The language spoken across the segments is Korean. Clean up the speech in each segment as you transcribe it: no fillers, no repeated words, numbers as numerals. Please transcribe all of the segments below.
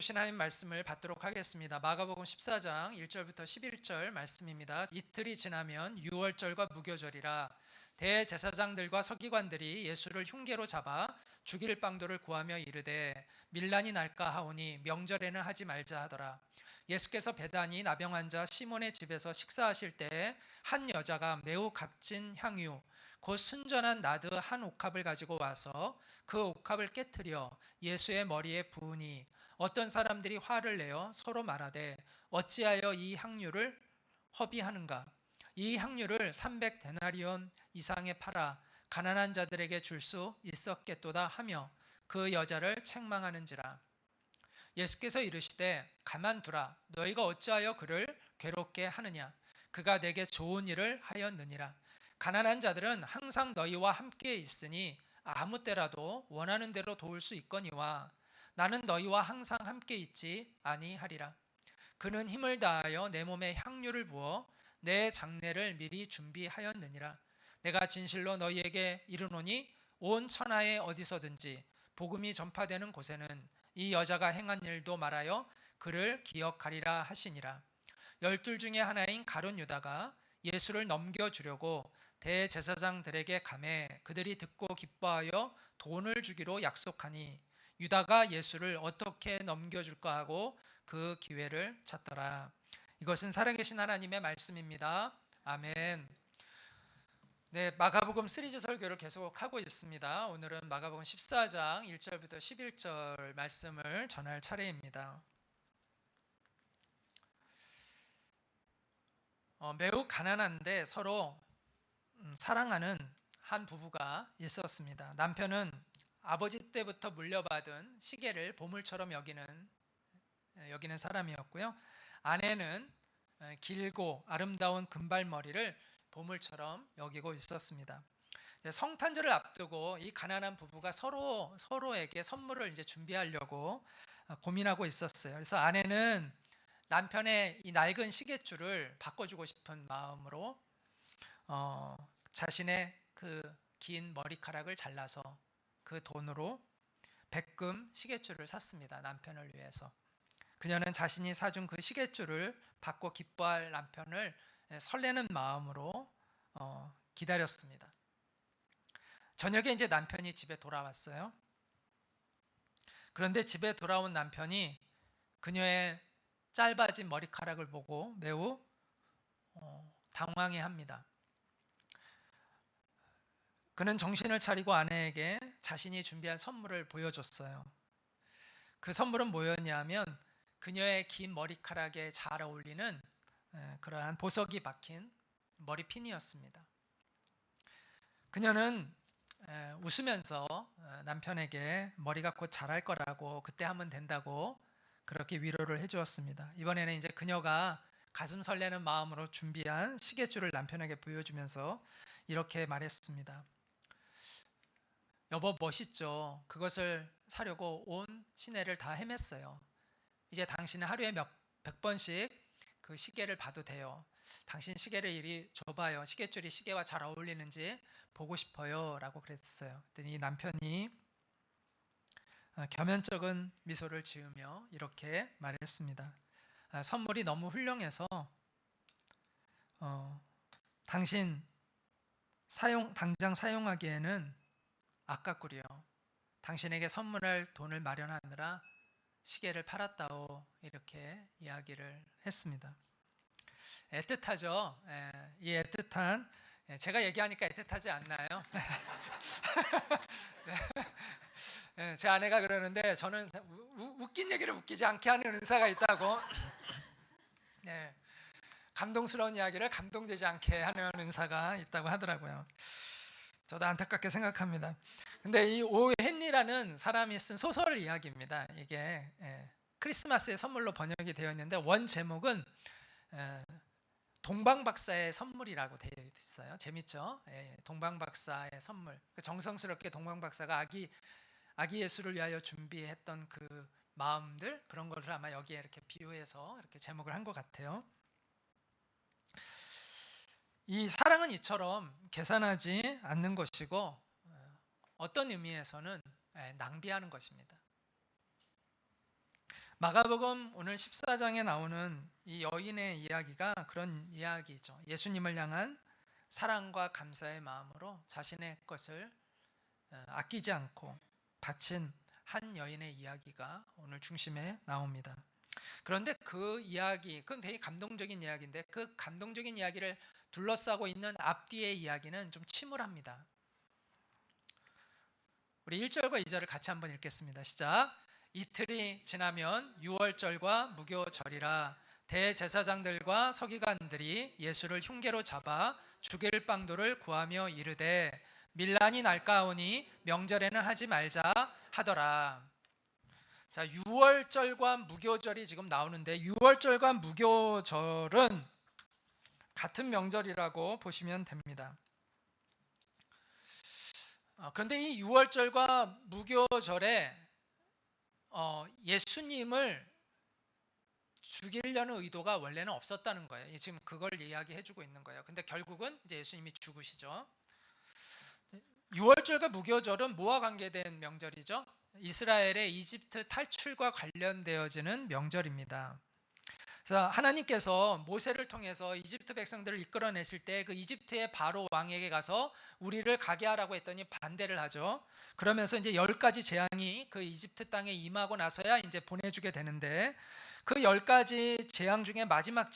주신 하나님 말씀을 받도록 하겠습니다. 마가복음 14장 1절부터 11절 말씀입니다. 이틀이 지나면 유월절과 무교절이라 대제사장들과 서기관들이 예수를 흉계로 잡아 죽일 방도를 구하며 이르되 밀란이 날까 하오니 명절에는 하지 말자 하더라. 예수께서 베다니 나병 환자 시몬의 집에서 식사하실 때 한 여자가 매우 값진 향유 곧 순전한 나드 한 옥합을 가지고 와서 그 옥합을 깨트려 예수의 머리에 부으니 어떤 사람들이 화를 내어 서로 말하되 어찌하여 이 향유를 허비하는가? 이 향유를 300데나리온 이상에 팔아 가난한 자들에게 줄 수 있었겠도다 하며 그 여자를 책망하는지라. 예수께서 이르시되 가만두라. 너희가 어찌하여 그를 괴롭게 하느냐? 그가 내게 좋은 일을 하였느니라. 가난한 자들은 항상 너희와 함께 있으니 아무 때라도 원하는 대로 도울 수 있거니와 나는 너희와 항상 함께 있지 아니하리라. 그는 힘을 다하여 내 몸에 향유를 부어 내 장례를 미리 준비하였느니라. 내가 진실로 너희에게 이르노니 온 천하에 어디서든지 복음이 전파되는 곳에는 이 여자가 행한 일도 말하여 그를 기억하리라 하시니라. 12 중에 하나인 가룟 유다가 예수를 넘겨주려고 대제사장들에게 가매 그들이 듣고 기뻐하여 돈을 주기로 약속하니 유다가 예수를 어떻게 넘겨줄까 하고 그 기회를 찾더라. 이것은 살아계신 하나님의 말씀입니다. 아멘. 네, 마가복음 시리즈 설교를 계속하고 있습니다. 오늘은 마가복음 14장 1절부터 11절 말씀을 전할 차례입니다. 매우 가난한데 서로 사랑하는 한 부부가 있었습니다. 남편은 아버지 때부터 물려받은 시계를 보물처럼 여기는 사람이었고요. 아내는 길고 아름다운 금발머리를 보물처럼 여기고 있었습니다. 성탄절을 앞두고 이 가난한 부부가 서로에게 선물을 이제 준비하려고 고민하고 있었어요. 그래서 아내는 남편의 이 낡은 시계줄을 바꿔주고 싶은 마음으로 자신의 그 긴 머리카락을 잘라서 그 돈으로 백금 시계줄을 샀습니다. 남편을 위해서. 그녀는 자신이 사준 그 시계줄을 받고 기뻐할 남편을 설레는 마음으로 기다렸습니다. 저녁에 이제 남편이 집에 돌아왔어요. 그런데 집에 돌아온 남편이 그녀의 짧아진 머리카락을 보고 매우 당황해합니다. 그는 정신을 차리고 아내에게 자신이 준비한 선물을 보여줬어요. 그 선물은 뭐였냐면 그녀의 긴 머리카락에 잘 어울리는 그러한 보석이 박힌 머리핀이었습니다. 그녀는 웃으면서 남편에게 머리가 곧 자랄 거라고 그때 하면 된다고 그렇게 위로를 해주었습니다. 이번에는 이제 그녀가 가슴 설레는 마음으로 준비한 시계줄을 남편에게 보여주면서 이렇게 말했습니다. 여보 멋있죠? 그것을 사려고 온 시내를 다 헤맸어요. 이제 당신은 하루에 100번씩 그 시계를 봐도 돼요. 당신 시계를 이리 줘봐요. 시계줄이 시계와 잘 어울리는지 보고 싶어요 라고 그랬어요. 그랬더니 남편이 겸연쩍은 미소를 지으며 이렇게 말했습니다. 선물이 너무 훌륭해서 당신 당장 사용하기에는 아깝구려. 당신에게 선물할 돈을 마련하느라 시계를 팔았다오 이렇게 이야기를 했습니다. 애틋하죠. 이 애틋한 제가 얘기하니까 애틋하지 않나요? 제 아내가 그러는데 저는 웃긴 얘기를 웃기지 않게 하는 은사가 있다고. 감동스러운 이야기를 감동되지 않게 하는 은사가 있다고 하더라고요. 저도 안타깝게 생각합니다. 근데 이 오 헨리라는 사람이 쓴 소설 이야기입니다. 이게 크리스마스의 선물로 번역이 되어 있는데 원 제목은 동방박사의 선물이라고 되어 있어요. 재밌죠? 동방박사의 선물. 정성스럽게 동방박사가 아기 예수를 위하여 준비했던 그 마음들 그런 것을 아마 여기에 이렇게 비유해서 이렇게 제목을 한 것 같아요. 이 사랑은 이처럼 계산하지 않는 것이고 어떤 의미에서는 낭비하는 것입니다. 마가복음 오늘 14장에 나오는 이 여인의 이야기가 그런 이야기죠. 예수님을 향한 사랑과 감사의 마음으로 자신의 것을 아끼지 않고 바친 한 여인의 이야기가 오늘 중심에 나옵니다. 그런데 그 이야기, 그건 되게 감동적인 이야기인데 그 감동적인 이야기를 둘러싸고 있는 앞뒤의 이야기는 좀 침울합니다. 우리 1절과 2절을 같이 한번 읽겠습니다. 시작. 이틀이 지나면 유월절과 무교절이라 대제사장들과 서기관들이 예수를 흉계로 잡아 죽일 방도를 구하며 이르되 밀란이 날까오니 명절에는 하지 말자 하더라. 자, 유월절과 무교절이 지금 나오는데 유월절과 무교절은 같은 명절이라고 보시면 됩니다. 그런데 이 유월절과 무교절에 예수님을 죽이려는 의도가 원래는 없었다는 거예요. 지금 그걸 이야기해주고 있는 거예요. 근데 결국은 이제 예수님이 죽으시죠. 유월절과 무교절은 뭐와 관계된 명절이죠? 이스라엘의 이집트 탈출과 관련되어지는 명절입니다. 그래서 하나님께서 모세를 통해서 이집트 백성들을 이끌어내실 때 그 이집트의 바로 왕에게 가서 우리를 가게 하라고 했더니 반대를 하죠. 그러면서 이제 10가지 재앙이 그 이집트 땅에 임하고 나서야 이제 보내주게 되는데 그 10가지 재앙 중에 마지막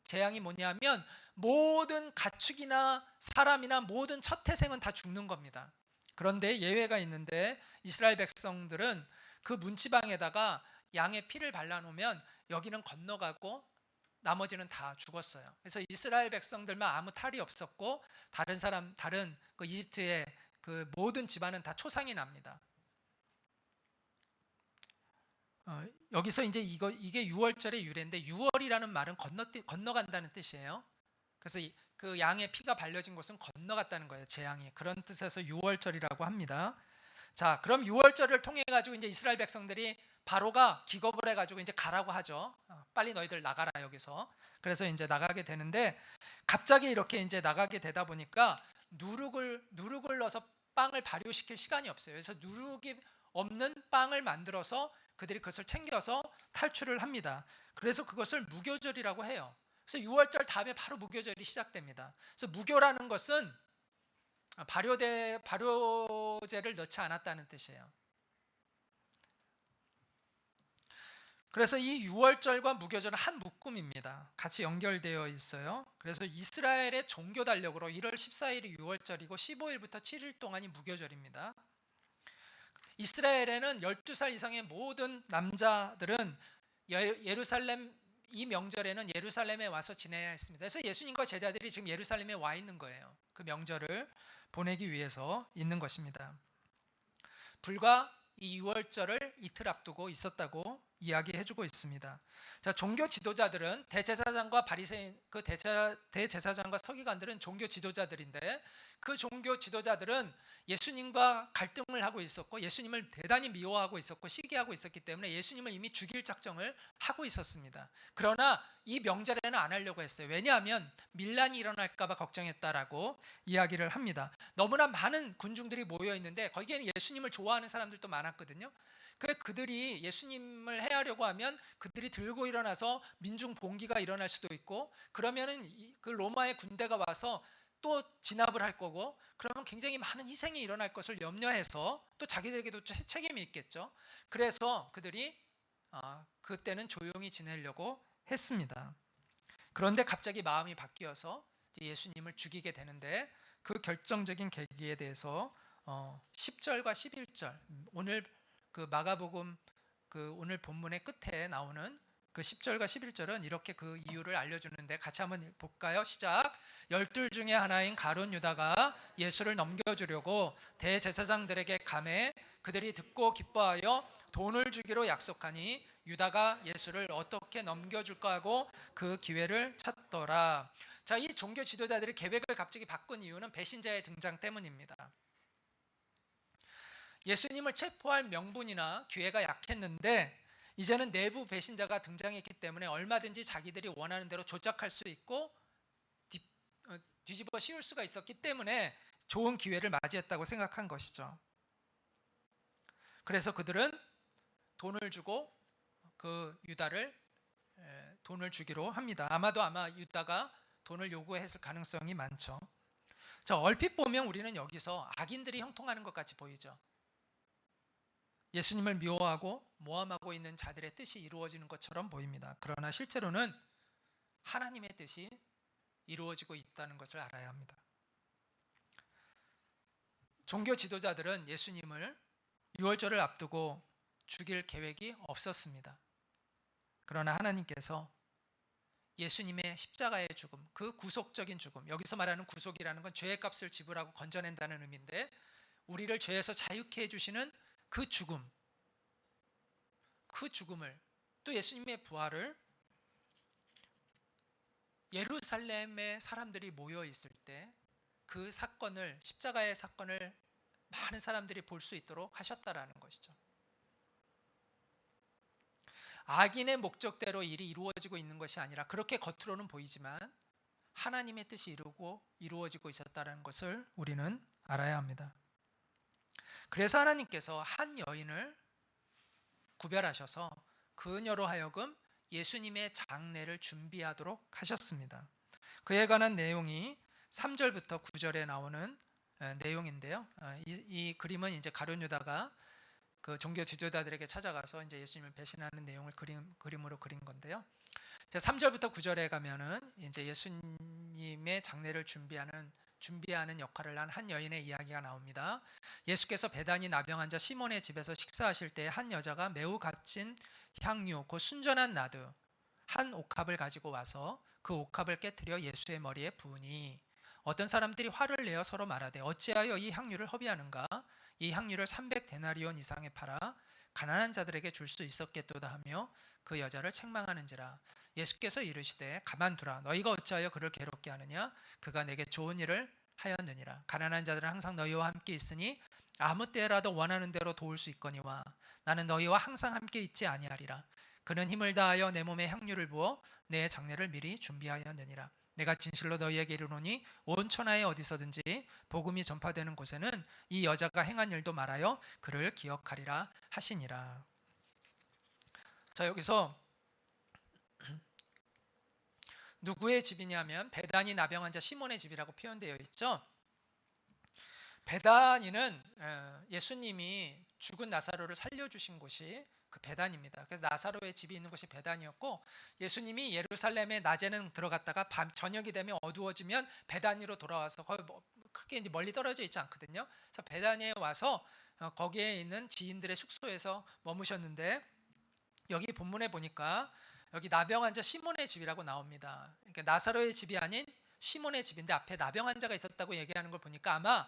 재앙이 뭐냐면 모든 가축이나 사람이나 모든 첫 태생은 다 죽는 겁니다. 그런데 예외가 있는데 이스라엘 백성들은 그 문지방에다가 양의 피를 발라놓으면 여기는 건너가고 나머지는 다 죽었어요. 그래서 이스라엘 백성들만 아무 탈이 없었고 다른 그 이집트의 그 모든 집안은 다 초상이 납니다. 여기서 이제 이게 6월절의 유래인데 6월이라는 말은 건너간다는 뜻이에요. 그래서 그 양의 피가 발려진 곳은 건너갔다는 거예요. 재앙이. 그런 뜻에서 6월절이라고 합니다. 자, 그럼 6월절을 통해 가지고 이제 이스라엘 백성들이 바로가 기겁을 해 가지고 이제 가라고 하죠. 빨리 너희들 나가라 여기서. 그래서 이제 나가게 되는데 갑자기 이렇게 이제 나가게 되다 보니까 누룩을 넣어서 빵을 발효시킬 시간이 없어요. 그래서 누룩이 없는 빵을 만들어서 그들이 그것을 챙겨서 탈출을 합니다. 그래서 그것을 무교절이라고 해요. 그래서 6월절 다음에 바로 무교절이 시작됩니다. 그래서 무교라는 것은 발효제를 넣지 않았다는 뜻이에요. 그래서 이 6월절과 무교절은 한 묶음입니다. 같이 연결되어 있어요. 그래서 이스라엘의 종교 달력으로 1월 14일이 6월절이고 15일부터 7일 동안이 무교절입니다. 이스라엘에는 12살 이상의 모든 남자들은 예루살렘 이 명절에는 예루살렘에 와서 지내야 했습니다. 그래서 예수님과 제자들이 지금 예루살렘에 와 있는 거예요. 그 명절을 보내기 위해서 있는 것입니다. 불과 이 6월절을 이틀 앞두고 있었다고 이야기해주고 있습니다. 자, 종교 지도자들은 대제사장과 바리새인, 그 대제사장과 서기관들은 종교 지도자들인데 그 종교 지도자들은 예수님과 갈등을 하고 있었고 예수님을 대단히 미워하고 있었고 시기하고 있었기 때문에 예수님을 이미 죽일 작정을 하고 있었습니다. 그러나 이 명절에는 안 하려고 했어요. 왜냐하면 밀란이 일어날까 봐 걱정했다라고 이야기를 합니다. 너무나 많은 군중들이 모여 있는데 거기에는 예수님을 좋아하는 사람들도 많았거든요. 그들이 예수님을 해하려고 하면 그들이 들고 일어나서 민중 봉기가 일어날 수도 있고 그러면은 그 로마의 군대가 와서 또 진압을 할 거고 그러면 굉장히 많은 희생이 일어날 것을 염려해서 또 자기들에게도 책임이 있겠죠. 그래서 그들이 그때는 조용히 지내려고 했습니다. 그런데 갑자기 마음이 바뀌어서 예수님을 죽이게 되는데 그 결정적인 계기에 대해서 10절과 11절 오늘 그 마가복음 그 오늘 본문의 끝에 나오는 그 10절과 11절은 이렇게 그 이유를 알려주는데 같이 한번 볼까요? 시작. 12 중에 하나인 가룟 유다가 예수를 넘겨주려고 대제사장들에게 감해 그들이 듣고 기뻐하여 돈을 주기로 약속하니 유다가 예수를 어떻게 넘겨줄까 하고 그 기회를 찾더라. 자, 이 종교 지도자들이 계획을 갑자기 바꾼 이유는 배신자의 등장 때문입니다. 예수님을 체포할 명분이나 기회가 약했는데 이제는 내부 배신자가 등장했기 때문에 얼마든지 자기들이 원하는 대로 조작할 수 있고 뒤집어 씌울 수가 있었기 때문에 좋은 기회를 맞이했다고 생각한 것이죠. 그래서 그들은 돈을 주고 그 유다를 돈을 주기로 합니다. 아마 유다가 돈을 요구했을 가능성이 많죠. 자, 얼핏 보면 우리는 여기서 악인들이 형통하는 것 같이 보이죠. 예수님을 미워하고 모함하고 있는 자들의 뜻이 이루어지는 것처럼 보입니다. 그러나 실제로는 하나님의 뜻이 이루어지고 있다는 것을 알아야 합니다. 종교 지도자들은 예수님을 유월절을 앞두고 죽일 계획이 없었습니다. 그러나 하나님께서 예수님의 십자가의 죽음, 그 구속적인 죽음, 여기서 말하는 구속이라는 건 죄의 값을 지불하고 건져낸다는 의미인데, 우리를 죄에서 자유케 해주시는 그 죽음을, 또 예수님의 부활을 예루살렘에 사람들이 모여 있을 때 그 사건을, 십자가의 사건을 많은 사람들이 볼 수 있도록 하셨다라는 것이죠. 악인의 목적대로 일이 이루어지고 있는 것이 아니라, 그렇게 겉으로는 보이지만 하나님의 뜻이 이루어지고 있었다는 것을 우리는 알아야 합니다. 그래서 하나님께서 한 여인을 구별하셔서 그녀로 하여금 예수님의 장례를 준비하도록 하셨습니다. 그에 관한 내용이 3절부터 9절에 나오는 내용인데요. 이 그림은 이제 가룟 유다가 그 종교 지도자들에게 찾아가서 이제 예수님을 배신하는 내용을 그림으로 그린 건데요. 3절부터 9절에 가면은 이제 예수님의 장례를 준비하는 역할을 한 한 여인의 이야기가 나옵니다. 예수께서 베다니 나병 환자 시몬의 집에서 식사하실 때 한 여자가 매우 값진 향유, 곧 순전한 나드 한 옥합을 가지고 와서 그 옥합을 깨뜨려 예수의 머리에 부으니, 어떤 사람들이 화를 내어 서로 말하되 어찌하여 이 향유를 허비하는가? 이 향유를 300데나리온 이상에 팔아 가난한 자들에게 줄 수 있었겠도다 하며 그 여자를 책망하는지라. 예수께서 이르시되 가만두라. 너희가 어찌하여 그를 괴롭게 하느냐? 그가 내게 좋은 일을 하였느니라. 가난한 자들은 항상 너희와 함께 있으니 아무 때라도 원하는 대로 도울 수 있거니와 나는 너희와 항상 함께 있지 아니하리라. 그는 힘을 다하여 내 몸에 향유를 부어 내 장례를 미리 준비하였느니라. 내가 진실로 너희에게 이르노니 온 천하에 어디서든지 복음이 전파되는 곳에는 이 여자가 행한 일도 말하여 그를 기억하리라 하시니라. 자, 여기서 누구의 집이냐면 베다니 나병 환자 시몬의 집이라고 표현되어 있죠. 베다니는 예수님이 죽은 나사로를 살려주신 곳이 그 베단입니다. 그래서 나사로의 집이 있는 곳이 베단이었고, 예수님이 예루살렘에 낮에는 들어갔다가 저녁이 되면 어두워지면 베단이로 돌아와서 거의 크게 이제 멀리 떨어져 있지 않거든요. 그래서 베단이에 와서 거기에 있는 지인들의 숙소에서 머무셨는데, 여기 본문에 보니까 여기 나병 환자 시몬의 집이라고 나옵니다. 그러니까 나사로의 집이 아닌 시몬의 집인데 앞에 나병 환자가 있었다고 얘기하는 걸 보니까 아마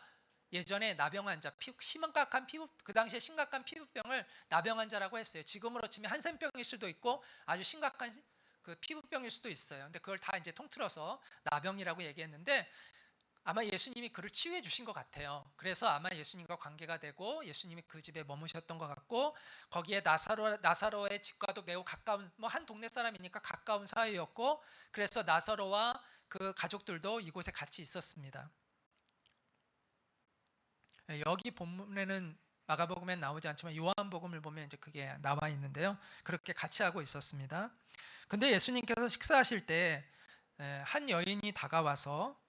예전에 나병 환자, 심각한 그 당시에 심각한 피부병을 나병 환자라고 했어요. 지금으로 치면 한센병일 수도 있고 아주 심각한 그 피부병일 수도 있어요. 근데 그걸 다 이제 통틀어서 나병이라고 얘기했는데, 아마 예수님이 그를 치유해 주신 것 같아요. 그래서 아마 예수님과 관계가 되고 예수님이 그 집에 머무셨던 것 같고, 거기에 나사로의 집과도 매우 가까운, 뭐 한 동네 사람이니까 가까운 사이였고, 그래서 나사로와 그 가족들도 이곳에 같이 있었습니다. 여기 본문에는 마가복음엔 나오지 않지만 요한복음을 보면 이제 그게 나와 있는데요. 그렇게 같이 하고 있었습니다. 근데 예수님께서 식사하실 때 한 여인이 다가와서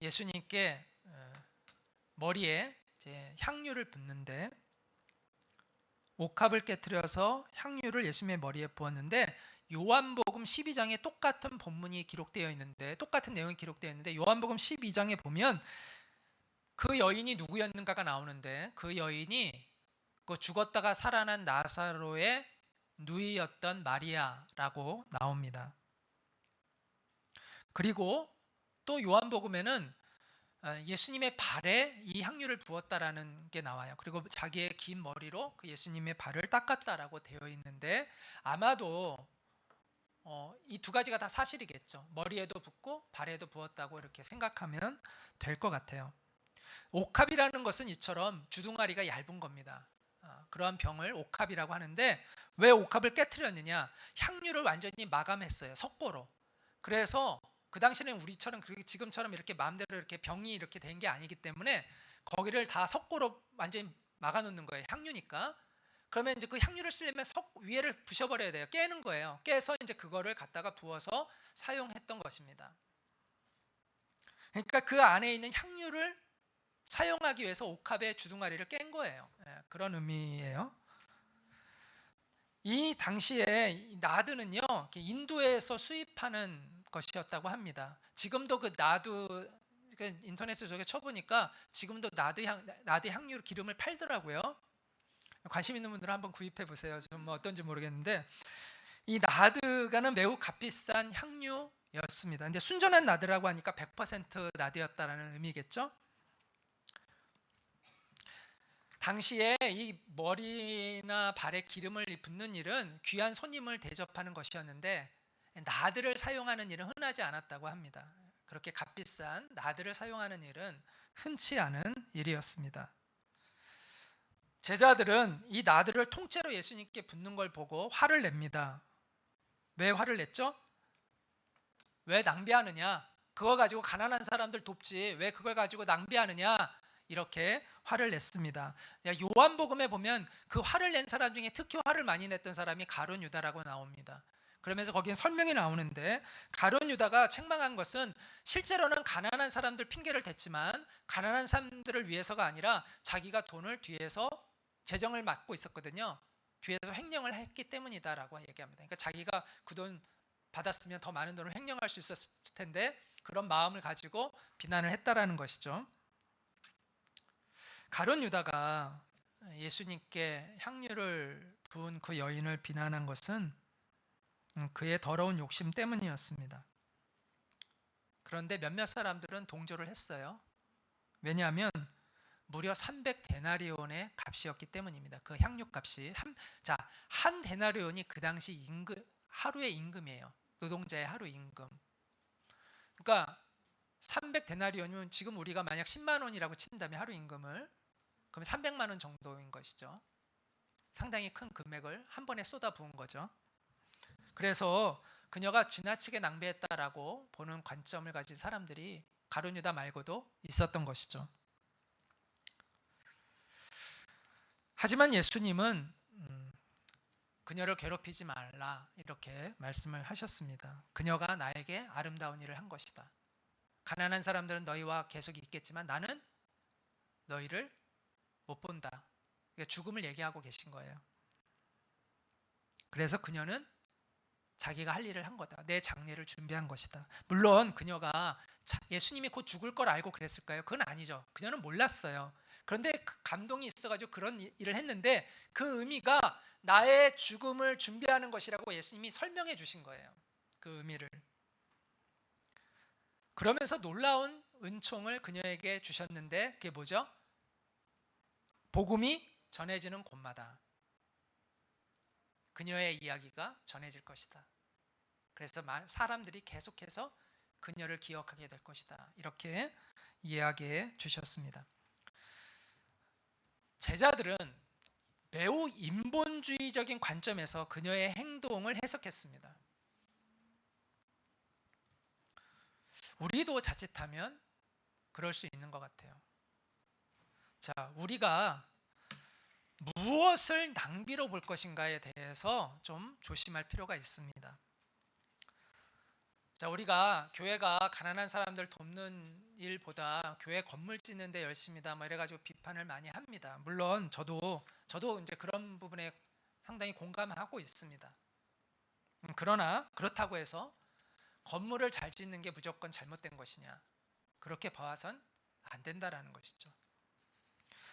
예수님께 머리에 이제 향유를 붓는데, 옥합을 깨뜨려서 향유를 예수님의 머리에 부었는데, 요한복음 12장에 똑같은 본문이 기록되어 있는데, 똑같은 내용이 기록되어 있는데, 요한복음 12장에 보면 그 여인이 누구였는가가 나오는데, 그 여인이 그 죽었다가 살아난 나사로의 누이였던 마리아라고 나옵니다. 그리고 또 요한복음에는 예수님의 발에 이 향유를 부었다라는 게 나와요. 그리고 자기의 긴 머리로 그 예수님의 발을 닦았다라고 되어 있는데, 아마도 이 두 가지가 다 사실이겠죠. 머리에도 붓고 발에도 부었다고 이렇게 생각하면 될 것 같아요. 옥합이라는 것은 이처럼 주둥아리가 얇은 겁니다. 그러한 병을 옥합이라고 하는데, 왜 옥합을 깨뜨렸느냐? 향유를 완전히 마감했어요. 석고로. 그래서 그 당시는 우리처럼 지금처럼 이렇게 마음대로 이렇게 병이 이렇게 된 게 아니기 때문에 거기를 다 석고로 완전히 막아놓는 거예요. 향유니까. 그러면 이제 그 향유를 쓰려면 석 위에를 부셔버려야 돼요. 깨는 거예요. 깨서 이제 그거를 갖다가 부어서 사용했던 것입니다. 그러니까 그 안에 있는 향유를 사용하기 위해서 옥합의 주둥아리를 깬 거예요. 그런 의미예요. 이 당시에 나드는요, 인도에서 수입하는 것이었다고 합니다. 지금도 그 나드, 인터넷에 저게 쳐보니까 지금도 나드 향유 기름을 팔더라고요. 관심 있는 분들은 한번 구입해 보세요. 좀 뭐 어떤지 모르겠는데, 이 나드가는 매우 값비싼 향유였습니다. 근데 순전한 나드라고 하니까 100% 나드였다라는 의미겠죠. 당시에 이 머리나 발에 기름을 붓는 일은 귀한 손님을 대접하는 것이었는데, 나드를 사용하는 일은 흔하지 않았다고 합니다. 그렇게 값비싼 나드를 사용하는 일은 흔치 않은 일이었습니다. 제자들은 이 나드를 통째로 예수님께 붓는 걸 보고 화를 냅니다. 왜 화를 냈죠? 왜 낭비하느냐? 그거 가지고 가난한 사람들 돕지 왜 그걸 가지고 낭비하느냐? 이렇게 화를 냈습니다. 요한복음에 보면 그 화를 낸 사람 중에 특히 화를 많이 냈던 사람이 가룟 유다라고 나옵니다. 그러면서 거기엔 설명이 나오는데, 가룟 유다가 책망한 것은 실제로는 가난한 사람들 핑계를 댔지만 가난한 사람들을 위해서가 아니라 자기가 돈을 뒤에서 재정을 맡고 있었거든요. 뒤에서 횡령을 했기 때문이다라고 얘기합니다. 그러니까 자기가 그 돈 받았으면 더 많은 돈을 횡령할 수 있었을 텐데 그런 마음을 가지고 비난을 했다라는 것이죠. 가룟 유다가 예수님께 향유를 부은 그 여인을 비난한 것은 그의 더러운 욕심 때문이었습니다. 그런데 몇몇 사람들은 동조를 했어요. 왜냐하면 무려 300데나리온의 값이었기 때문입니다. 그 향유값이 한 데나리온이 그 당시 하루의 임금이에요. 노동자의 하루 임금. 그러니까 300데나리온이면 지금 우리가 만약 10만 원이라고 친다면 하루 임금을, 그럼 300만 원 정도인 것이죠. 상당히 큰 금액을 한 번에 쏟아 부은 거죠. 그래서 그녀가 지나치게 낭비했다라고 보는 관점을 가진 사람들이 가룟 유다 말고도 있었던 것이죠. 하지만 예수님은 그녀를 괴롭히지 말라 이렇게 말씀을 하셨습니다. 그녀가 나에게 아름다운 일을 한 것이다. 가난한 사람들은 너희와 계속 있겠지만 나는 너희를 못 본다. 그러니까 죽음을 얘기하고 계신 거예요. 그래서 그녀는 자기가 할 일을 한 거다. 내 장례를 준비한 것이다. 물론 그녀가 예수님이 곧 죽을 걸 알고 그랬을까요? 그건 아니죠. 그녀는 몰랐어요. 그런데 그 감동이 있어가지고 그런 일을 했는데 그 의미가 나의 죽음을 준비하는 것이라고 예수님이 설명해 주신 거예요. 그 의미를. 그러면서 놀라운 은총을 그녀에게 주셨는데 그게 뭐죠? 복음이 전해지는 곳마다 그녀의 이야기가 전해질 것이다. 그래서 사람들이 계속해서 그녀를 기억하게 될 것이다. 이렇게 이야기해 주셨습니다. 제자들은 매우 인본주의적인 관점에서 그녀의 행동을 해석했습니다. 우리도 자칫하면 그럴 수 있는 것 같아요. 자, 우리가 무엇을 낭비로 볼 것인가에 대해서 좀 조심할 필요가 있습니다. 자, 우리가 교회가 가난한 사람들 돕는 일보다 교회 건물 짓는 데 열심이다 뭐 이래가지고 비판을 많이 합니다. 물론 저도 이제 그런 부분에 상당히 공감하고 있습니다. 그러나 그렇다고 해서 건물을 잘 짓는 게 무조건 잘못된 것이냐, 그렇게 봐선 안 된다라는 것이죠.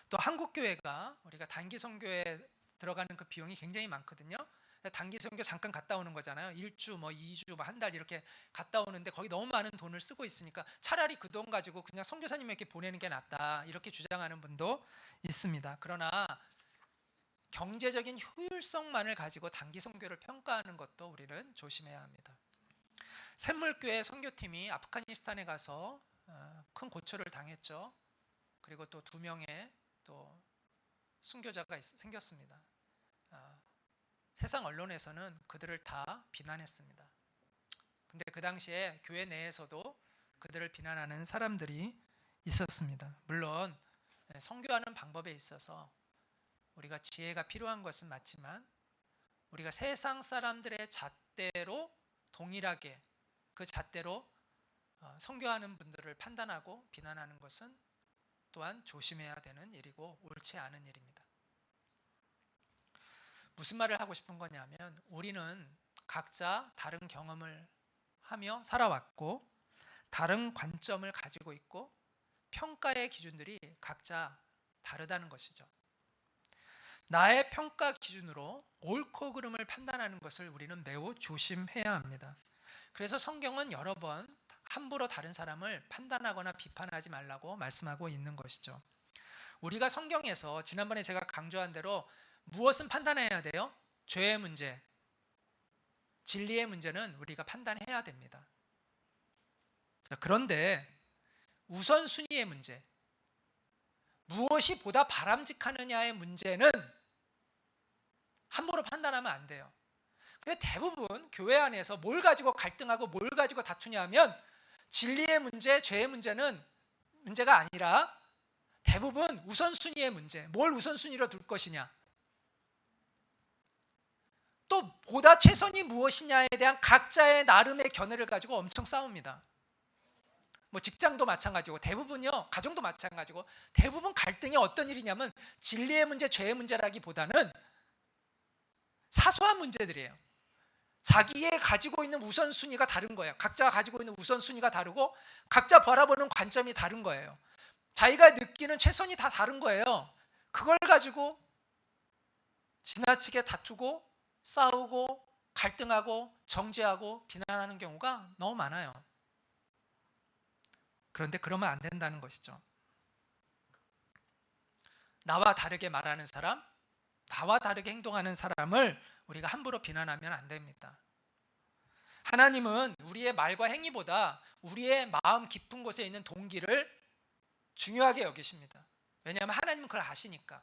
또 한국 교회가 우리가 단기 선교에 들어가는 그 비용이 굉장히 많거든요. 단기 선교 잠깐 갔다 오는 거잖아요. 1주, 뭐 2주, 뭐 한 달 이렇게 갔다 오는데 거기 너무 많은 돈을 쓰고 있으니까 차라리 그 돈 가지고 그냥 선교사님에게 보내는 게 낫다 이렇게 주장하는 분도 있습니다. 그러나 경제적인 효율성만을 가지고 단기 선교를 평가하는 것도 우리는 조심해야 합니다. 샘물교회 선교팀이 아프가니스탄에 가서 큰 고초를 당했죠. 그리고 또 2명의 또 순교자가 생겼습니다. 세상 언론에서는 그들을 다 비난했습니다. 근데 그 당시에 교회 내에서도 그들을 비난하는 사람들이 있었습니다. 물론 선교하는 방법에 있어서 우리가 지혜가 필요한 것은 맞지만 우리가 세상 사람들의 잣대로 동일하게 그 잣대로 선교하는 분들을 판단하고 비난하는 것은 또한 조심해야 되는 일이고 옳지 않은 일입니다. 무슨 말을 하고 싶은 거냐면 우리는 각자 다른 경험을 하며 살아왔고 다른 관점을 가지고 있고 평가의 기준들이 각자 다르다는 것이죠. 나의 평가 기준으로 옳고 그름을 판단하는 것을 우리는 매우 조심해야 합니다. 그래서 성경은 여러 번 함부로 다른 사람을 판단하거나 비판하지 말라고 말씀하고 있는 것이죠. 우리가 성경에서 지난번에 제가 강조한 대로 무엇은 판단해야 돼요? 죄의 문제, 진리의 문제는 우리가 판단해야 됩니다. 자, 그런데 우선순위의 문제, 무엇이 보다 바람직하느냐의 문제는 함부로 판단하면 안 돼요. 근데 대부분 교회 안에서 뭘 가지고 갈등하고 뭘 가지고 다투냐 하면 진리의 문제, 죄의 문제는 문제가 아니라 대부분 우선순위의 문제, 뭘 우선순위로 둘 것이냐, 또 보다 최선이 무엇이냐에 대한 각자의 나름의 견해를 가지고 엄청 싸웁니다. 뭐 직장도 마찬가지고 대부분요, 가정도 마찬가지고 대부분 갈등이 어떤 일이냐면 진리의 문제, 죄의 문제라기보다는 사소한 문제들이에요. 자기의 가지고 있는 우선순위가 다른 거예요. 각자가 가지고 있는 우선순위가 다르고 각자 바라보는 관점이 다른 거예요. 자기가 느끼는 최선이 다 다른 거예요. 그걸 가지고 지나치게 다투고 싸우고 갈등하고 정죄하고 비난하는 경우가 너무 많아요. 그런데 그러면 안 된다는 것이죠. 나와 다르게 말하는 사람, 나와 다르게 행동하는 사람을 우리가 함부로 비난하면 안 됩니다. 하나님은 우리의 말과 행위보다 우리의 마음 깊은 곳에 있는 동기를 중요하게 여기십니다. 왜냐하면 하나님은 그걸 아시니까.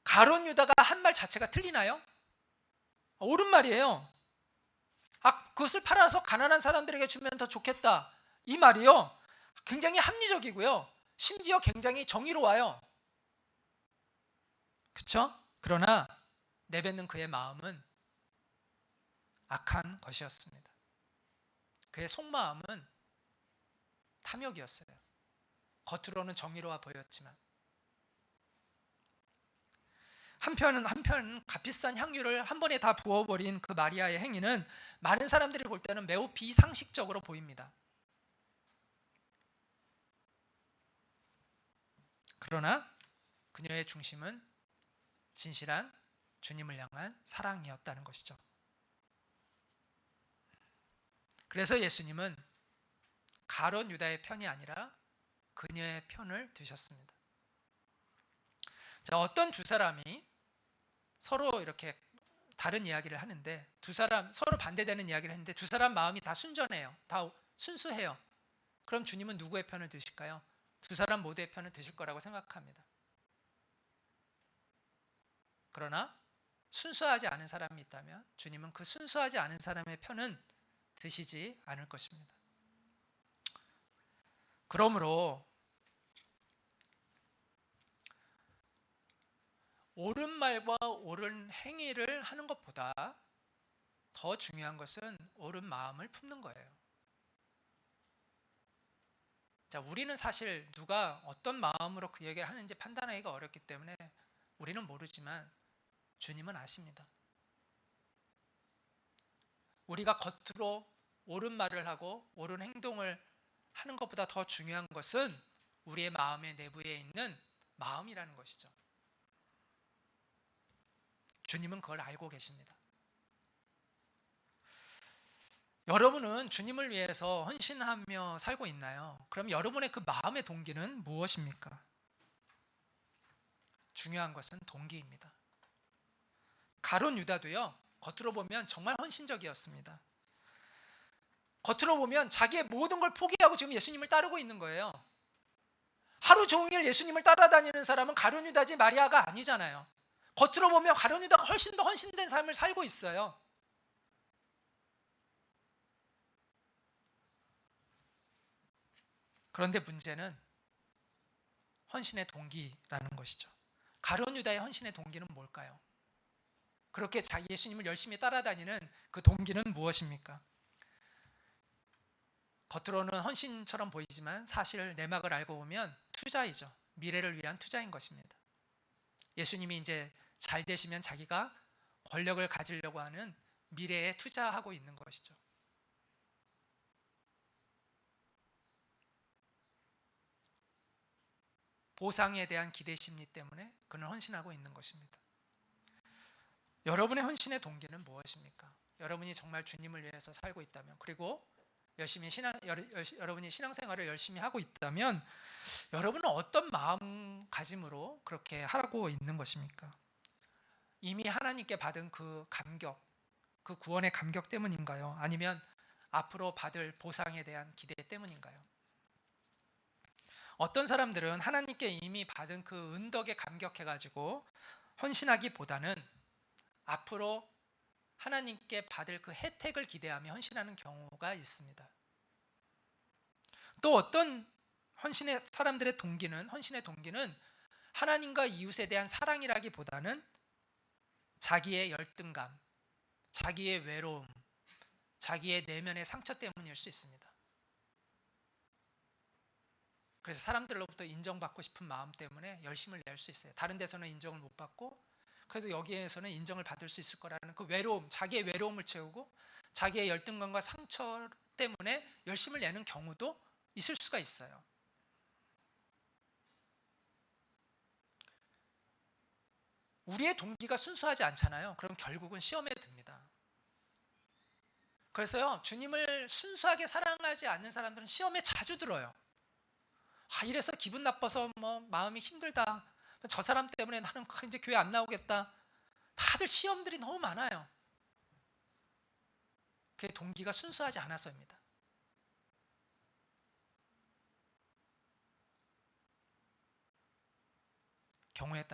가룟 유다가 한 말 자체가 틀리나요? 옳은 말이에요. 그것을 팔아서 가난한 사람들에게 주면 더 좋겠다. 이 말이요, 굉장히 합리적이고요. 심지어 굉장히 정의로워요. 그렇죠? 그러나 내뱉는 그의 마음은 악한 것이었습니다. 그의 속마음은 탐욕이었어요. 겉으로는 정의로워 보였지만 한편 값비싼 향유를 한 번에 다 부어버린 그 마리아의 행위는 많은 사람들이 볼 때는 매우 비상식적으로 보입니다. 그러나 그녀의 중심은 진실한 주님을 향한 사랑이었다는 것이죠. 그래서 예수님은 가룟 유다의 편이 아니라 그녀의 편을 드셨습니다. 자, 어떤 두 사람이 서로 이렇게 다른 이야기를 하는데 두 사람 서로 반대되는 이야기를 했는데 두 사람 마음이 다 순전해요. 다 순수해요. 그럼 주님은 누구의 편을 드실까요? 두 사람 모두의 편을 드실 거라고 생각합니다. 그러나 순수하지 않은 사람이 있다면 주님은 그 순수하지 않은 사람의 편은 드시지 않을 것입니다. 그러므로 옳은 말과 옳은 행위를 하는 것보다 더 중요한 것은 옳은 마음을 품는 거예요. 자, 우리는 사실 누가 어떤 마음으로 그 얘기를 하는지 판단하기가 어렵기 때문에 우리는 모르지만 주님은 아십니다. 우리가 겉으로 옳은 말을 하고 옳은 행동을 하는 것보다 더 중요한 것은 우리의 마음의 내부에 있는 마음이라는 것이죠. 주님은 그걸 알고 계십니다. 여러분은 주님을 위해서 헌신하며 살고 있나요? 그럼 여러분의 그 마음의 동기는 무엇입니까? 중요한 것은 동기입니다. 가룟 유다도요, 겉으로 보면 정말 헌신적이었습니다. 겉으로 보면 자기의 모든 걸 포기하고 지금 예수님을 따르고 있는 거예요. 하루 종일 예수님을 따라다니는 사람은 가룟 유다지 마리아가 아니잖아요. 겉으로 보면 가룟 유다가 훨씬 더 헌신된 삶을 살고 있어요. 그런데 문제는 헌신의 동기라는 것이죠. 가룟 유다의 헌신의 동기는 뭘까요? 그렇게 예수님을 열심히 따라다니는 그 동기는 무엇입니까? 겉으로는 헌신처럼 보이지만 사실 내막을 알고 보면 투자이죠. 미래를 위한 투자인 것입니다. 예수님이 이제 잘 되시면 자기가 권력을 가지려고 하는 미래에 투자하고 있는 것이죠. 보상에 대한 기대 심리 때문에 그는 헌신하고 있는 것입니다. 여러분의 헌신의 동기는 무엇입니까? 여러분이 정말 주님을 위해서 살고 있다면, 그리고 여러분이 신앙생활을 열심히 하고 있다면 여러분은 어떤 마음가짐으로 그렇게 하고 있는 것입니까? 이미 하나님께 받은 그 감격, 그 구원의 감격 때문인가요? 아니면 앞으로 받을 보상에 대한 기대 때문인가요? 어떤 사람들은 하나님께 이미 받은 그 은덕에 감격해가지고 헌신하기보다는 앞으로 하나님께 받을 그 혜택을 기대하며 헌신하는 경우가 있습니다. 또 어떤 헌신의 동기는 하나님과 이웃에 대한 사랑이라기보다는 자기의 열등감, 자기의 외로움, 자기의 내면의 상처 때문일 수 있습니다. 그래서 사람들로부터 인정받고 싶은 마음 때문에 열심을 낼 수 있어요. 다른 데서는 인정을 못 받고 그래도 여기에서는 인정을 받을 수 있을 거라는 그 외로움, 자기의 외로움을 채우고 자기의 열등감과 상처 때문에 열심을 내는 경우도 있을 수가 있어요. 우리의 동기가 순수하지 않잖아요. 그럼 결국은 시험에 듭니다. 그래서요, 주님을 순수하게 사랑하지 않는 사람들은 시험에 자주 들어요. 이래서 기분 나빠서 마음이 힘들다. 저 사람 때문에 나는 이제 교회 안 나오겠다. 다들 시험들이 너무 많아요. 그게 동기가 순수하지 않아서입니다. 경우에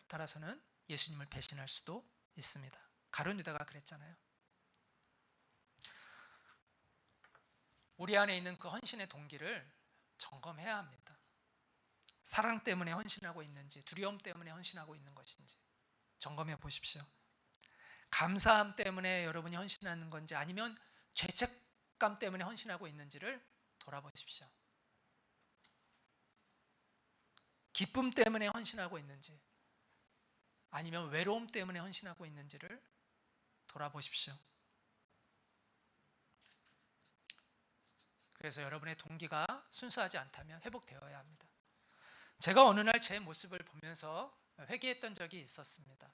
따라서는 예수님을 배신할 수도 있습니다. 가룟 유다가 그랬잖아요. 우리 안에 있는 그 헌신의 동기를 점검해야 합니다. 사랑 때문에 헌신하고 있는지, 두려움 때문에 헌신하고 있는 것인지 점검해 보십시오. 감사함 때문에 여러분이 헌신하는 건지 아니면 죄책감 때문에 헌신하고 있는지를 돌아보십시오. 기쁨 때문에 헌신하고 있는지 아니면 외로움 때문에 헌신하고 있는지를 돌아보십시오. 그래서 여러분의 동기가 순수하지 않다면 회복되어야 합니다. 제가 어느 날 제 모습을 보면서 회개했던 적이 있었습니다.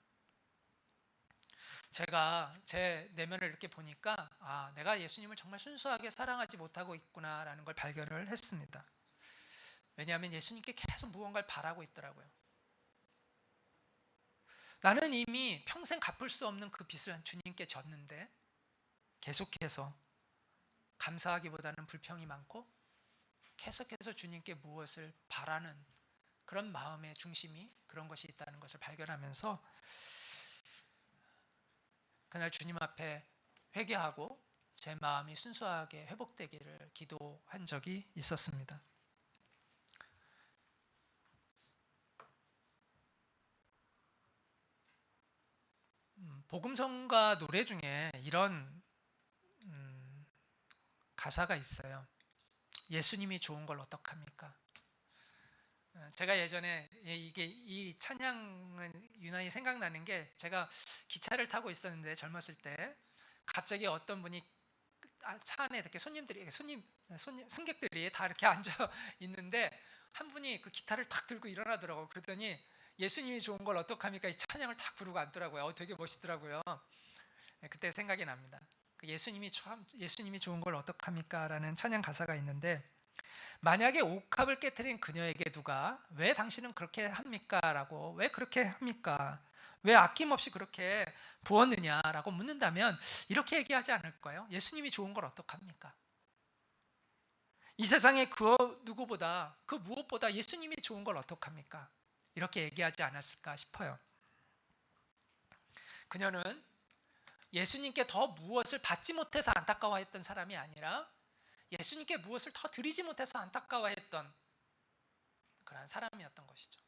제가 제 내면을 이렇게 보니까 내가 예수님을 정말 순수하게 사랑하지 못하고 있구나라는 걸 발견을 했습니다. 왜냐하면 예수님께 계속 무언가를 바라고 있더라고요. 나는 이미 평생 갚을 수 없는 그 빚을 주님께 졌는데 계속해서 감사하기보다는 불평이 많고 계속해서 주님께 무엇을 바라는 그런 마음의 중심이 그런 것이 있다는 것을 발견하면서 그날 주님 앞에 회개하고 제 마음이 순수하게 회복되기를 기도한 적이 있었습니다. 복음성가 노래 중에 이런 가사가 있어요. 예수님이 좋은 걸 어떡합니까? 제가 예전에 이 찬양은 유난히 생각나는 게 제가 기차를 타고 있었는데 젊었을 때 갑자기 어떤 분이 차 안에 이렇게 승객들이 다 이렇게 앉아 있는데 한 분이 그 기타를 탁 들고 일어나더라고요. 그랬더니 예수님이 좋은 걸 어떡합니까? 이 찬양을 탁 부르고 앉더라고요. 되게 멋있더라고요. 그때 생각이 납니다. 예수님이 좋은 걸 어떡합니까? 라는 찬양 가사가 있는데 만약에 옥합을 깨트린 그녀에게 누가 왜 당신은 그렇게 합니까? 라고 왜 그렇게 합니까? 왜 아낌없이 그렇게 부었느냐라고 묻는다면 이렇게 얘기하지 않을까요? 예수님이 좋은 걸 어떡합니까? 이 세상에 그 누구보다 그 무엇보다 예수님이 좋은 걸 어떡합니까? 이렇게 얘기하지 않았을까 싶어요. 그녀는 예수님께 더 무엇을 받지 못해서 안타까워했던 사람이 아니라 예수님께 무엇을 더 드리지 못해서 안타까워했던 그러한 사람이었던 것이죠.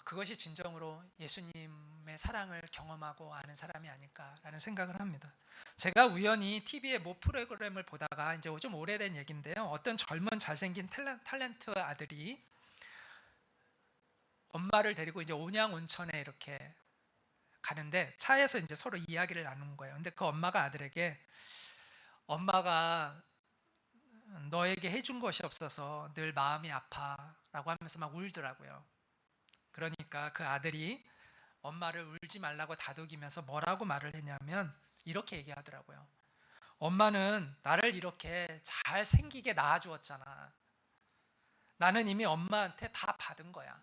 그것이 진정으로 예수님의 사랑을 경험하고 아는 사람이 아닐까라는 생각을 합니다. 제가 우연히 TV의 모 프로그램을 보다가 이제 좀 오래된 얘기인데요. 어떤 젊은 잘생긴 탤런트 아들이 엄마를 데리고 이제 온양 온천에 이렇게 가는데 차에서 이제 서로 이야기를 나누는 거예요. 근데 그 엄마가 아들에게 엄마가 너에게 해준 것이 없어서 늘 마음이 아파라고 하면서 막 울더라고요. 그러니까 그 아들이 엄마를 울지 말라고 다독이면서 뭐라고 말을 했냐면 이렇게 얘기하더라고요. 엄마는 나를 이렇게 잘생기게 낳아주었잖아. 나는 이미 엄마한테 다 받은 거야.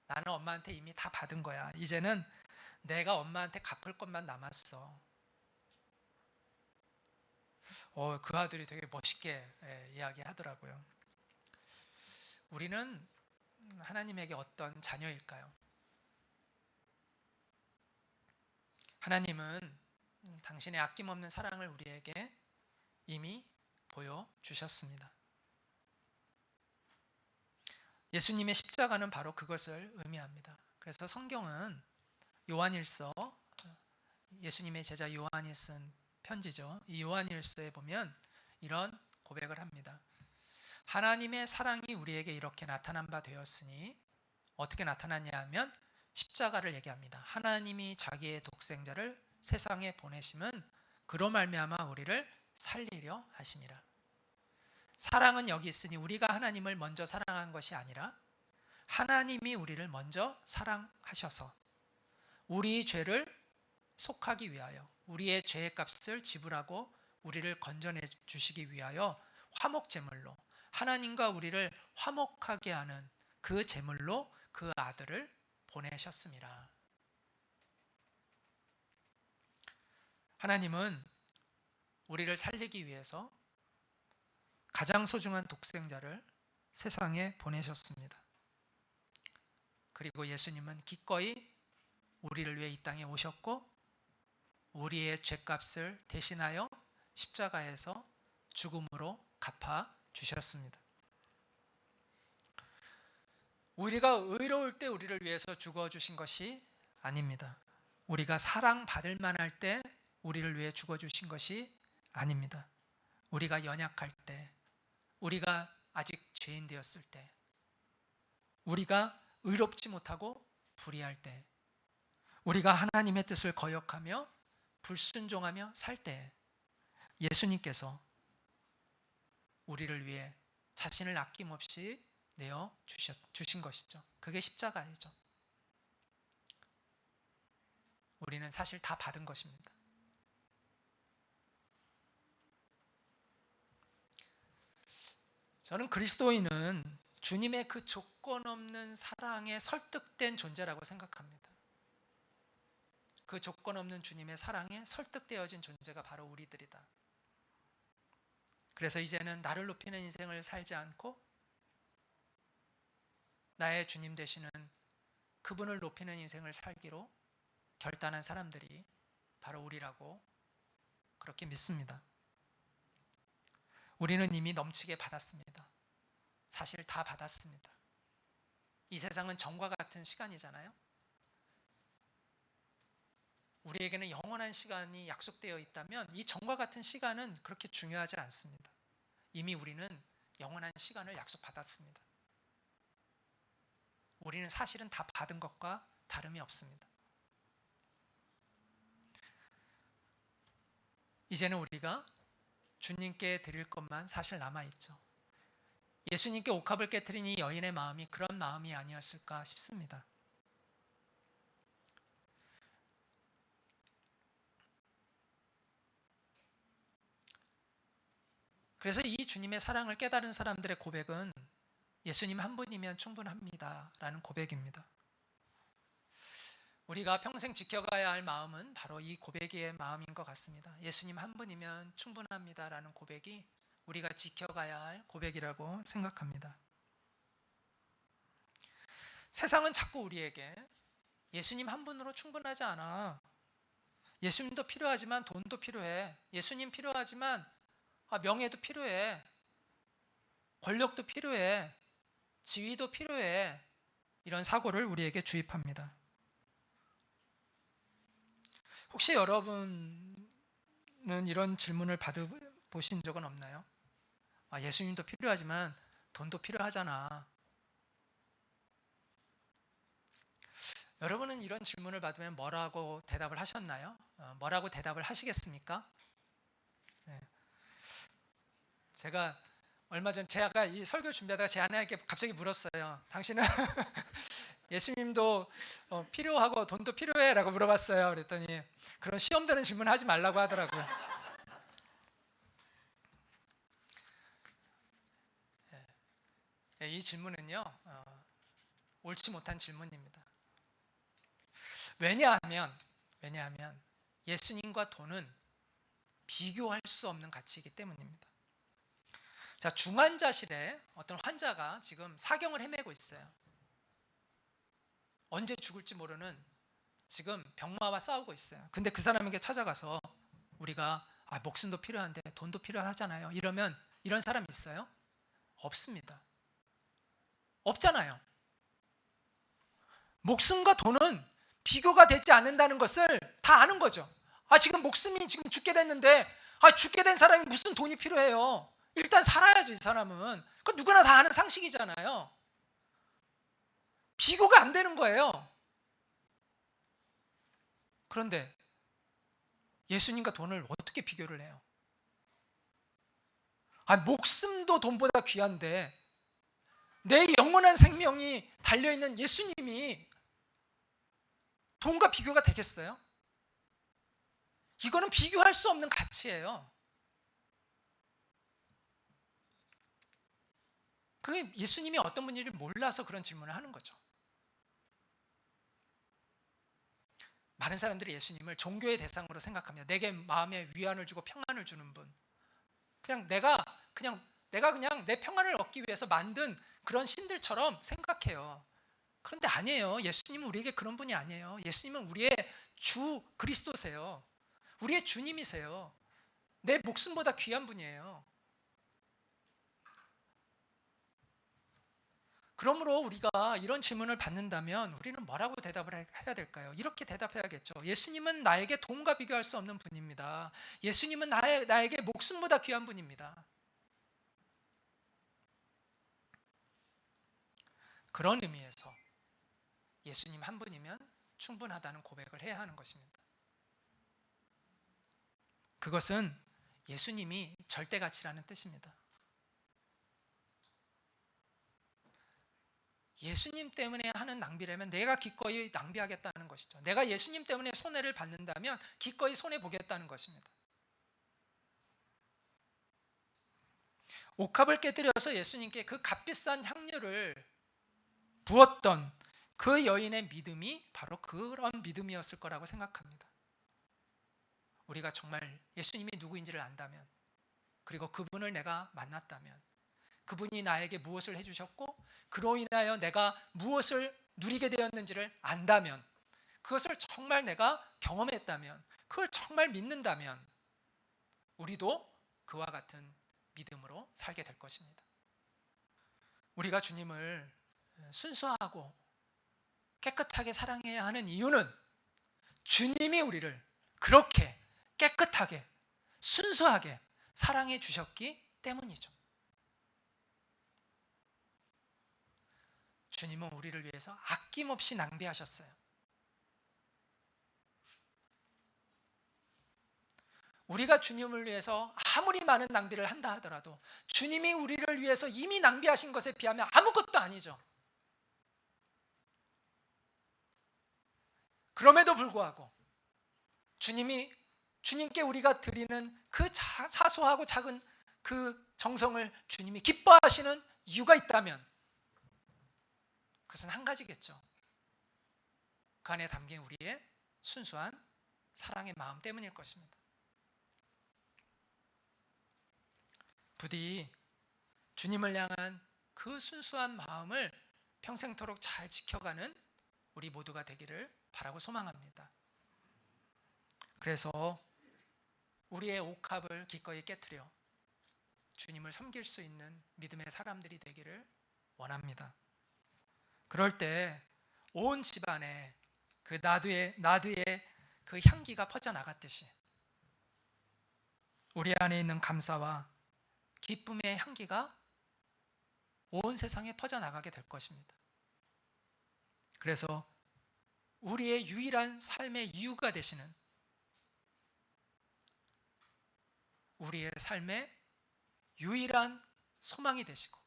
나는 엄마한테 이미 다 받은 거야. 이제는 내가 엄마한테 갚을 것만 남았어. 그 아들이 되게 멋있게 이야기하더라고요. 우리는 하나님에게 어떤 자녀일까요? 하나님은 당신의 아낌없는 사랑을 우리에게 이미 보여주셨습니다. 예수님의 십자가는 바로 그것을 의미합니다. 그래서 성경은 요한일서, 예수님의 제자 요한이 쓴 편지죠. 이 요한일서에 보면 이런 고백을 합니다. 하나님의 사랑이 우리에게 이렇게 나타난 바 되었으니 어떻게 나타났냐 하면 십자가를 얘기합니다. 하나님이 자기의 독생자를 세상에 보내심은 그로 말미암아 우리를 살리려 하심이라. 사랑은 여기 있으니 우리가 하나님을 먼저 사랑한 것이 아니라 하나님이 우리를 먼저 사랑하셔서 우리 죄를 속하기 위하여 우리의 죄의 값을 지불하고 우리를 건져내 주시기 위하여 화목제물로 하나님과 우리를 화목하게 하는 그 제물로 그 아들을 보내셨습니다. 하나님은 우리를 살리기 위해서 가장 소중한 독생자를 세상에 보내셨습니다. 그리고 예수님은 기꺼이 우리를 위해 이 땅에 오셨고 우리의 죄값을 대신하여 십자가에서 죽음으로 갚아 주셨습니다. 우리가 의로울 때 우리를 위해서 죽어주신 것이 아닙니다. 우리가 사랑받을 만할 때 우리를 위해 죽어주신 것이 아닙니다. 우리가 연약할 때, 우리가 아직 죄인 되었을 때, 우리가 의롭지 못하고 불의할 때, 우리가 하나님의 뜻을 거역하며 불순종하며 살 때 예수님께서 우리를 위해 자신을 아낌없이 내어 주신 것이죠. 그게 십자가이죠. 우리는 사실 다 받은 것입니다. 저는 그리스도인은 주님의 그 조건 없는 사랑에 설득된 존재라고 생각합니다. 그 조건 없는 주님의 사랑에 설득되어진 존재가 바로 우리들이다. 그래서 이제는 나를 높이는 인생을 살지 않고 나의 주님 되시는 그분을 높이는 인생을 살기로 결단한 사람들이 바로 우리라고 그렇게 믿습니다. 우리는 이미 넘치게 받았습니다. 사실 다 받았습니다. 이 세상은 정과 같은 시간이잖아요. 우리에게는 영원한 시간이 약속되어 있다면 이 정과 같은 시간은 그렇게 중요하지 않습니다. 이미 우리는 영원한 시간을 약속받았습니다. 우리는 사실은 다 받은 것과 다름이 없습니다. 이제는 우리가 주님께 드릴 것만 사실 남아있죠. 예수님께 옥합을 깨트린 이 여인의 마음이 그런 마음이 아니었을까 싶습니다. 그래서 이 주님의 사랑을 깨달은 사람들의 고백은 예수님 한 분이면 충분합니다 라는 고백입니다. 우리가 평생 지켜가야 할 마음은 바로 이 고백의 마음인 것 같습니다. 예수님 한 분이면 충분합니다 라는 고백이 우리가 지켜가야 할 고백이라고 생각합니다. 세상은 자꾸 우리에게 예수님 한 분으로 충분하지 않아. 예수님도 필요하지만 돈도 필요해. 예수님 필요하지만 명예도 필요해. 권력도 필요해. 지위도 필요해. 이런 사고를 우리에게 주입합니다. 혹시 여러분은 이런 질문을 받아보신 적은 없나요? 예수님도 필요하지만 돈도 필요하잖아. 여러분은 이런 질문을 받으면 뭐라고 대답을 하셨나요? 뭐라고 대답을 하시겠습니까? 네. 제가 얼마 전 제가 이 설교 준비하다가 제 아내에게 갑자기 물었어요. 당신은 예수님도 필요하고 돈도 필요해? 라고 물어봤어요. 그랬더니 그런 시험 드는 질문 하지 말라고 하더라고요. 이 질문은요, 옳지 못한 질문입니다. 왜냐하면 예수님과 돈은 비교할 수 없는 가치이기 때문입니다. 자, 중환자실에 어떤 환자가 지금 사경을 헤매고 있어요. 언제 죽을지 모르는 지금 병마와 싸우고 있어요. 근데 그 사람에게 찾아가서 우리가 목숨도 필요한데 돈도 필요하잖아요. 이러면 이런 사람 있어요? 없습니다. 없잖아요. 목숨과 돈은 비교가 되지 않는다는 것을 다 아는 거죠. 지금 목숨이 지금 죽게 됐는데 죽게 된 사람이 무슨 돈이 필요해요? 일단 살아야죠, 이 사람은. 그건 누구나 다 아는 상식이잖아요. 비교가 안 되는 거예요. 그런데 예수님과 돈을 어떻게 비교를 해요? 목숨도 돈보다 귀한데 내 영원한 생명이 달려있는 예수님이 돈과 비교가 되겠어요? 이거는 비교할 수 없는 가치예요. 그게 예수님이 어떤 분인지를 몰라서 그런 질문을 하는 거죠. 많은 사람들이 예수님을 종교의 대상으로 생각합니다. 내게 마음에 위안을 주고 평안을 주는 분. 내가 내 평안을 얻기 위해서 만든 그런 신들처럼 생각해요. 그런데 아니에요. 예수님은 우리에게 그런 분이 아니에요. 예수님은 우리의 주 그리스도세요. 우리의 주님이세요. 내 목숨보다 귀한 분이에요. 그러므로 우리가 이런 질문을 받는다면 우리는 뭐라고 대답을 해야 될까요? 이렇게 대답해야겠죠. 예수님은 나에게 돈과 비교할 수 없는 분입니다. 예수님은 나에게 목숨보다 귀한 분입니다. 그런 의미에서 예수님 한 분이면 충분하다는 고백을 해야 하는 것입니다. 그것은 예수님이 절대가치라는 뜻입니다. 예수님 때문에 하는 낭비라면 내가 기꺼이 낭비하겠다는 것이죠. 내가 예수님 때문에 손해를 받는다면 기꺼이 손해보겠다는 것입니다. 옥합을 깨뜨려서 예수님께 그 값비싼 향료를 부었던 그 여인의 믿음이 바로 그런 믿음이었을 거라고 생각합니다. 우리가 정말 예수님이 누구인지를 안다면, 그리고 그분을 내가 만났다면, 그분이 나에게 무엇을 해주셨고 그로 인하여 내가 무엇을 누리게 되었는지를 안다면, 그것을 정말 내가 경험했다면, 그걸 정말 믿는다면 우리도 그와 같은 믿음으로 살게 될 것입니다. 우리가 주님을 순수하고 깨끗하게 사랑해야 하는 이유는 주님이 우리를 그렇게 깨끗하게 순수하게 사랑해 주셨기 때문이죠. 주님은 우리를 위해서 아낌없이 낭비하셨어요. 우리가 주님을 위해서 아무리 많은 낭비를 한다 하더라도 주님이 우리를 위해서 이미 낭비하신 것에 비하면 아무것도 아니죠. 그럼에도 불구하고 주님께 우리가 드리는 그 사소하고 작은 그 정성을 주님이 기뻐하시는 이유가 있다면 그것은 한 가지겠죠. 그 안에 담긴 우리의 순수한 사랑의 마음 때문일 것입니다. 부디 주님을 향한 그 순수한 마음을 평생토록 잘 지켜가는 우리 모두가 되기를 바라고 소망합니다. 그래서 우리의 옥합을 기꺼이 깨트려 주님을 섬길 수 있는 믿음의 사람들이 되기를 원합니다. 그럴 때 온 집안에 그 나드의 그 향기가 퍼져나갔듯이 우리 안에 있는 감사와 기쁨의 향기가 온 세상에 퍼져나가게 될 것입니다. 그래서 우리의 유일한 삶의 이유가 되시는, 우리의 삶의 유일한 소망이 되시고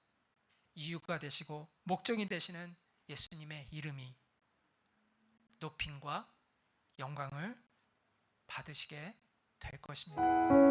이유가 되시고 목적이 되시는 예수님의 이름이 높임과 영광을 받으시게 될 것입니다.